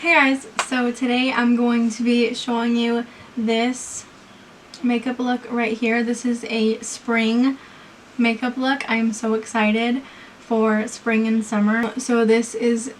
Hey guys, so today I'm going to be showing you this makeup look right here. This is a spring makeup look. I'm so excited for spring and summer. So this is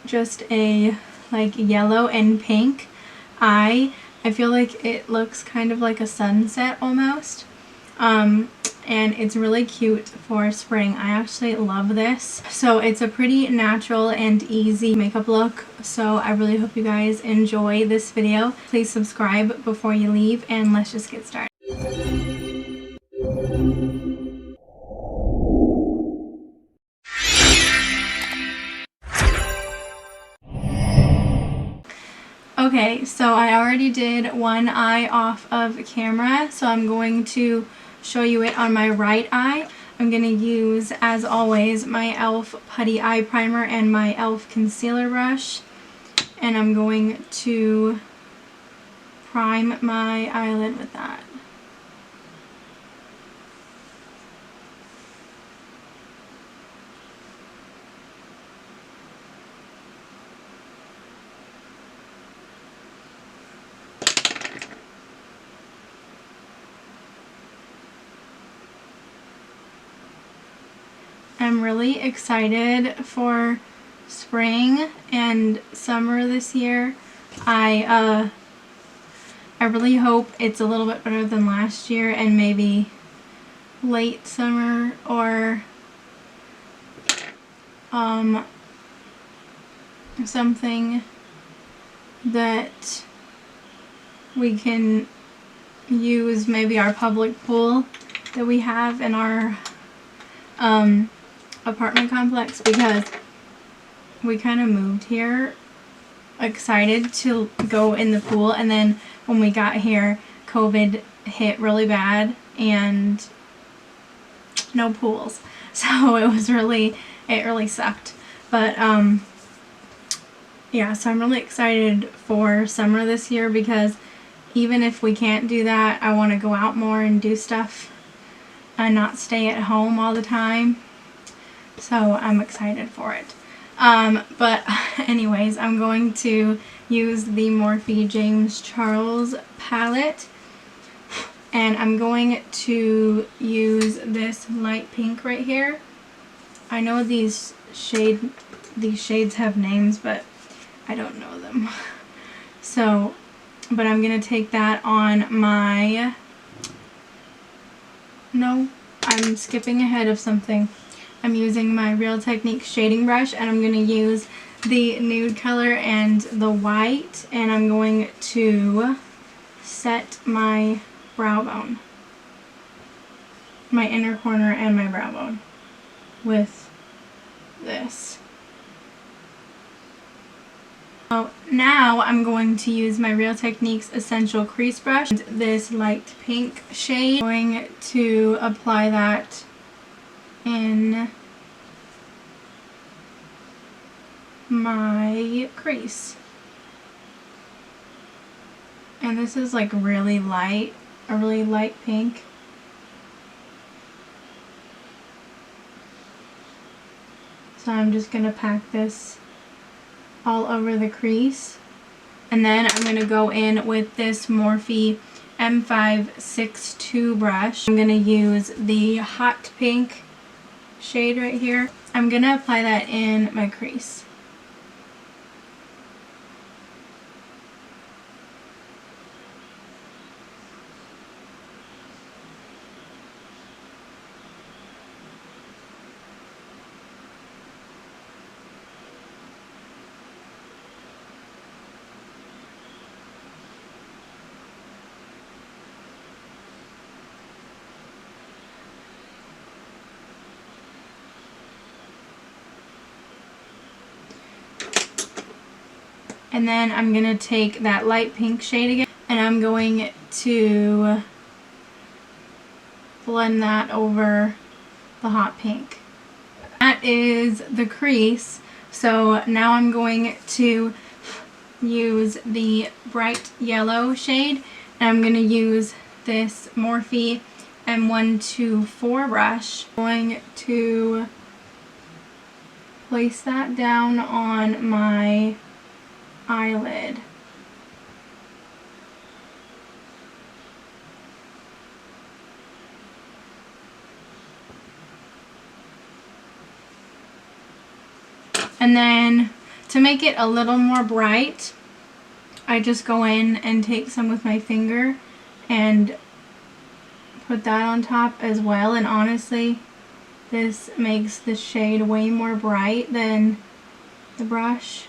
just a like yellow and pink eye. I feel like it looks kind of like a sunset almost. And it's really cute for spring. I actually love this. So it's a pretty natural and easy makeup look. So I really hope you guys enjoy this video. Please subscribe before you leave and let's just get started. Okay, so I already did one eye off of camera, so I'm going to show you it on my right eye. I'm going to use, as always, my e.l.f. Putty Eye Primer and my e.l.f. Concealer Brush. And I'm going to prime my eyelid with that. I'm really excited for spring and summer this year. I really hope it's a little bit better than last year and maybe late summer or something that we can use maybe our public pool that we have in our apartment complex, because we kind of moved here excited to go in the pool, and then when we got here COVID hit really bad and no pools, so it really sucked. But yeah, so I'm really excited for summer this year, because even if we can't do that, I want to go out more and do stuff and not stay at home all the time. So I'm excited for it. But anyways, I'm going to use the Morphe James Charles palette, and I'm going to use this light pink right here. I know these shades have names, but I don't know them. So, but I'm going to take that on my... No, I'm skipping ahead of something. I'm using my Real Technique shading brush, and I'm going to use the nude color and the white, and I'm going to set my brow bone, my inner corner and my brow bone with this. So now I'm going to use my Real Techniques Essential Crease Brush, this light pink shade. I'm going to apply that in my crease. And this is like really light, a really light pink. So I'm just going to pack this all over the crease. And then I'm going to go in with this Morphe M562 brush. I'm going to use the hot pink shade right here. I'm going to apply that in my crease. And then I'm going to take that light pink shade again, and I'm going to blend that over the hot pink. That is the crease. So now I'm going to use the bright yellow shade, and I'm going to use this Morphe M124 brush. I'm going to place that down on my eyelid. And then to make it a little more bright, I just go in and take some with my finger and put that on top as well. And honestly, this makes the shade way more bright than the brush.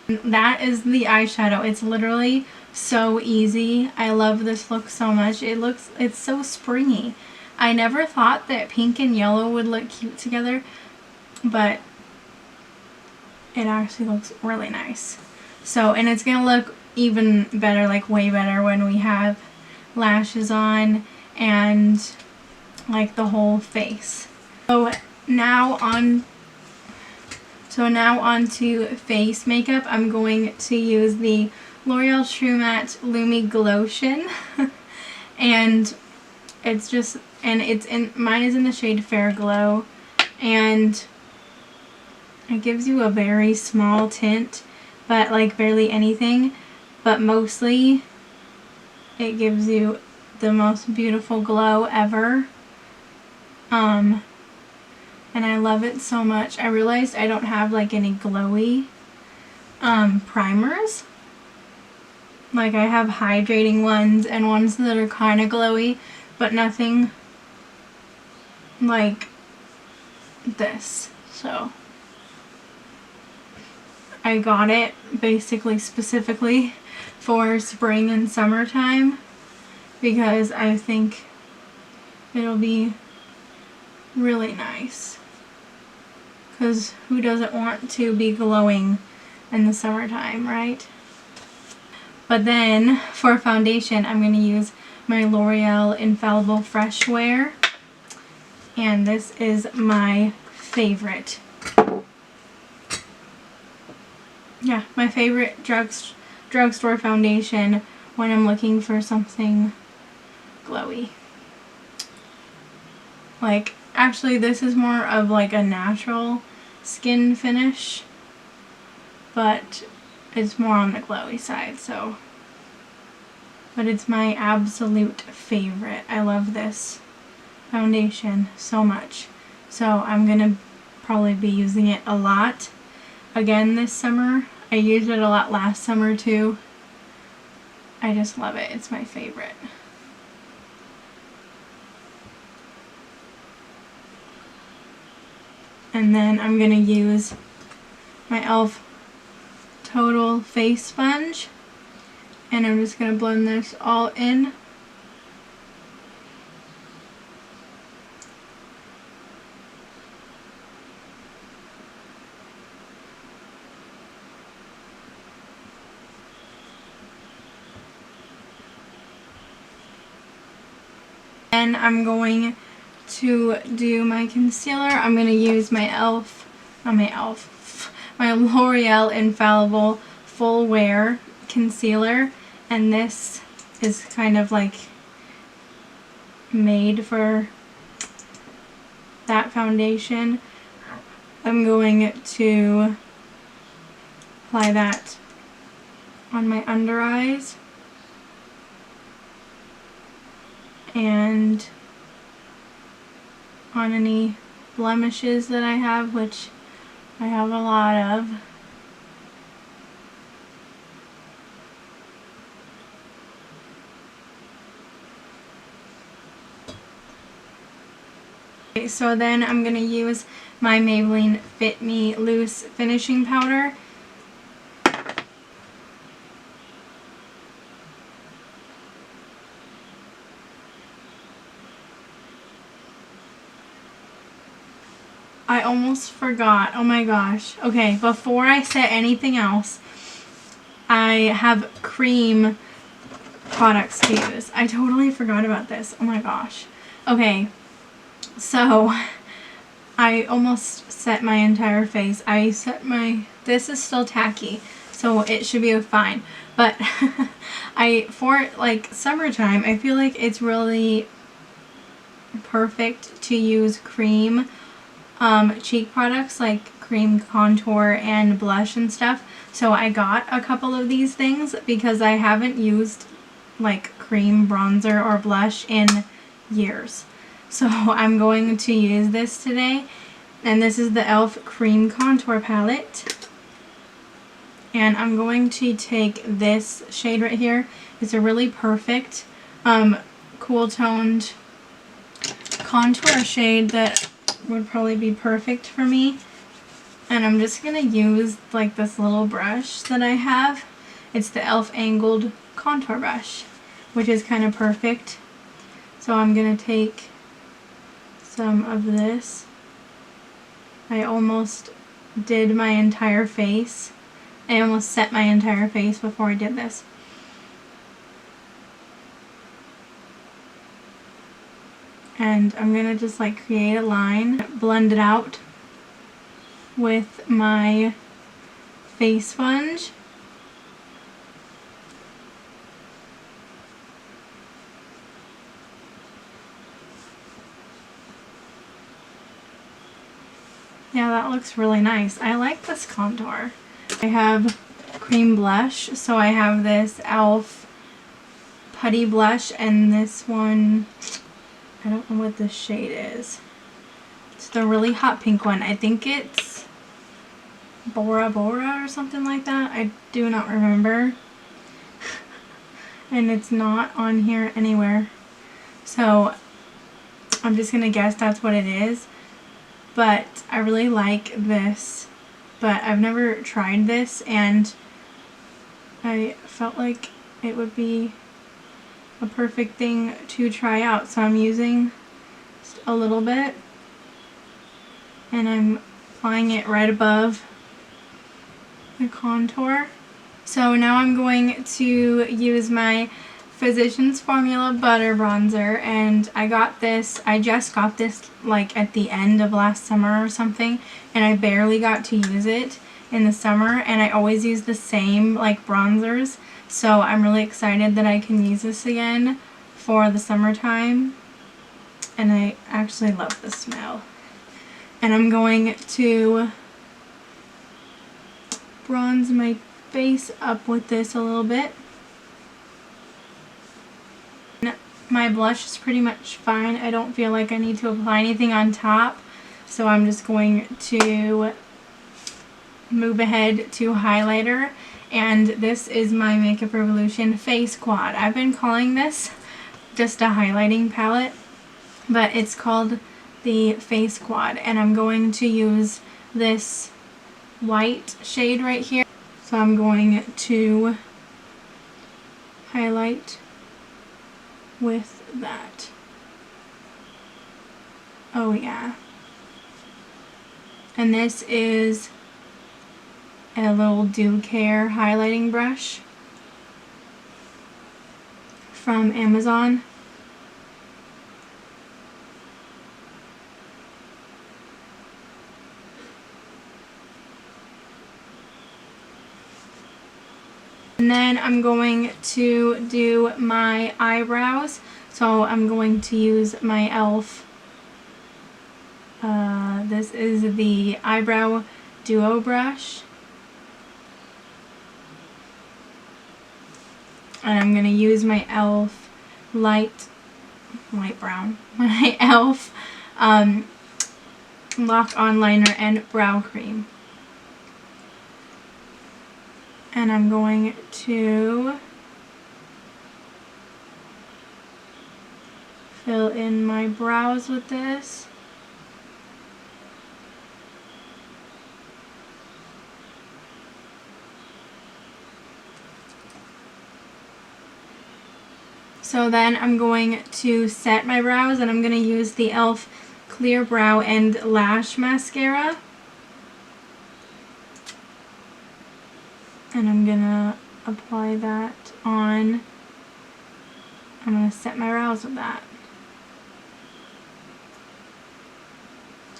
That is the eyeshadow. It's literally so easy. I love this look so much. It's so springy. I never thought that pink and yellow would look cute together, but it actually looks really nice. So, and it's gonna look even better, like way better, when we have lashes on and like the whole face. So now on to face makeup. I'm going to use the L'Oreal True Matte Lumi Glotion. And it's just, and it's in, mine is in the shade Fair Glow, and it gives you a very small tint, but like barely anything, but mostly it gives you the most beautiful glow ever. And I love it so much. I realized I don't have like any glowy primers. Like I have hydrating ones and ones that are kind of glowy, but nothing like this. So I got it basically specifically for spring and summertime because I think it'll be really nice. Because who doesn't want to be glowing in the summertime, right? But then for foundation, I'm going to use my L'Oreal Infallible Fresh Wear. And this is my favorite. Yeah, my favorite drugstore foundation when I'm looking for something glowy. Like, actually this is more of like a natural skin finish, but it's more on the glowy side, so. But it's my absolute favorite. I love this foundation so much. So I'm gonna probably be using it a lot again this summer. I used it a lot last summer too. I just love it. It's my favorite. And then I'm going to use my e.l.f. Total Face Sponge. And I'm just going to blend this all in. And I'm going to do my concealer. I'm going to use my my L'Oreal Infallible Full Wear Concealer, and this is kind of like made for that foundation. I'm going to apply that on my under eyes and on any blemishes that I have, which I have a lot of. Okay, so then I'm going to use my Maybelline Fit Me Loose Finishing Powder. I almost forgot. Oh my gosh. Okay, before I say anything else, I have cream products to use. I totally forgot about this. Oh my gosh. Okay, so I almost set my entire face. This is still tacky, so it should be fine. But for like summertime, I feel like it's really perfect to use cream cheek products like cream contour and blush and stuff. So I got a couple of these things because I haven't used like cream bronzer or blush in years. So I'm going to use this today. And this is the e.l.f. Cream Contour Palette. And I'm going to take this shade right here. It's a really perfect cool toned contour shade that would probably be perfect for me. And I'm just going to use like this little brush that I have. It's the e.l.f. Angled Contour Brush, which is kind of perfect. So I'm going to take some of this. I almost did my entire face. I almost set my entire face before I did this. And I'm going to just like create a line, blend it out with my face sponge. Yeah, that looks really nice. I like this contour. I have cream blush, so I have this e.l.f. Putty Blush, and this one, I don't know what this shade is. It's the really hot pink one. I think it's Bora or something like that. I do not remember. And it's not on here anywhere. So I'm just going to guess that's what it is. But I really like this. But I've never tried this, and I felt like it would be a perfect thing to try out. So I'm using just a little bit, and I'm applying it right above the contour. So now I'm going to use my Physicians Formula Butter Bronzer, and I just got this like at the end of last summer or something, and I barely got to use it in the summer, and I always use the same like bronzers, so I'm really excited that I can use this again for the summertime, and I actually love the smell. And I'm going to bronze my face up with this a little bit. My blush is pretty much fine. I don't feel like I need to apply anything on top, so I'm just going to move ahead to highlighter, and this is my Makeup Revolution Face Quad. I've been calling this just a highlighting palette, but it's called the Face Quad, and I'm going to use this white shade right here. So I'm going to highlight with that. Oh yeah. And this is a little Ducare highlighting brush from Amazon. And then I'm going to do my eyebrows. So I'm going to use my e.l.f. This is the Eyebrow Duo brush. And I'm going to use my e.l.f. light brown. My e.l.f. Lock-On Liner and Brow Cream. And I'm going to fill in my brows with this. So then I'm going to set my brows, and I'm going to use the e.l.f. Clear Brow and Lash Mascara. And I'm going to apply that on. I'm going to set my brows with that.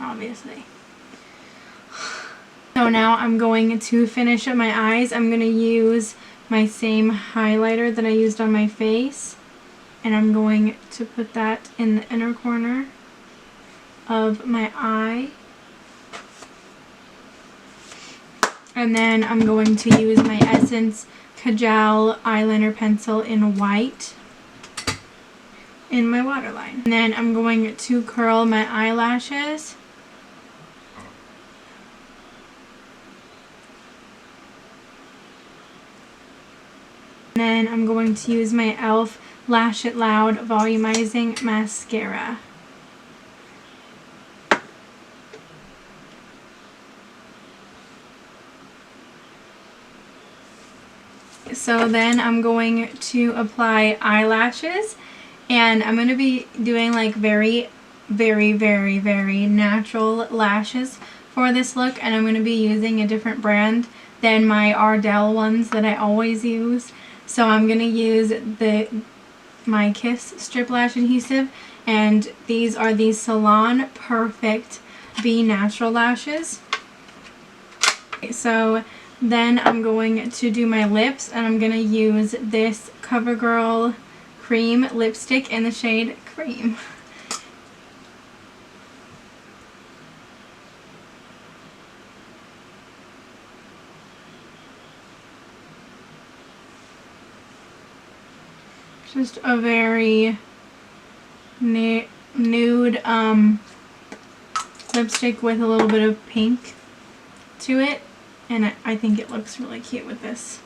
Obviously. So now I'm going to finish up my eyes. I'm going to use my same highlighter that I used on my face. and I'm going to put that in the inner corner of my eye. And then I'm going to use my Essence Kajal eyeliner pencil in white in my waterline. And then I'm going to curl my eyelashes. And then I'm going to use my e.l.f. Lash It Loud Volumizing Mascara. So then I'm going to apply eyelashes, and I'm going to be doing like very natural lashes for this look, and I'm going to be using a different brand than my Ardell ones that I always use. So I'm going to use my Kiss Strip Lash Adhesive, and these are the Salon Perfect Be Natural Lashes. So then I'm going to do my lips, and I'm going to use this Covergirl cream lipstick in the shade Cream. Just a very nude lipstick with a little bit of pink to it, and I think it looks really cute with this.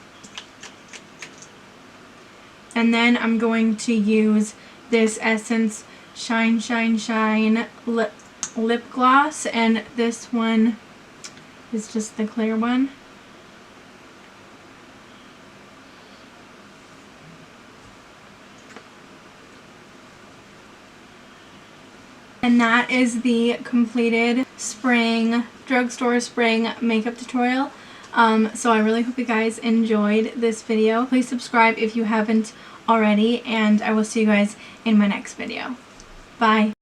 And then I'm going to use this Essence Shine Shine Shine lip gloss, and this one is just the clear one. And that is the completed spring, drugstore spring makeup tutorial. So I really hope you guys enjoyed this video. Please subscribe if you haven't already, and I will see you guys in my next video. Bye!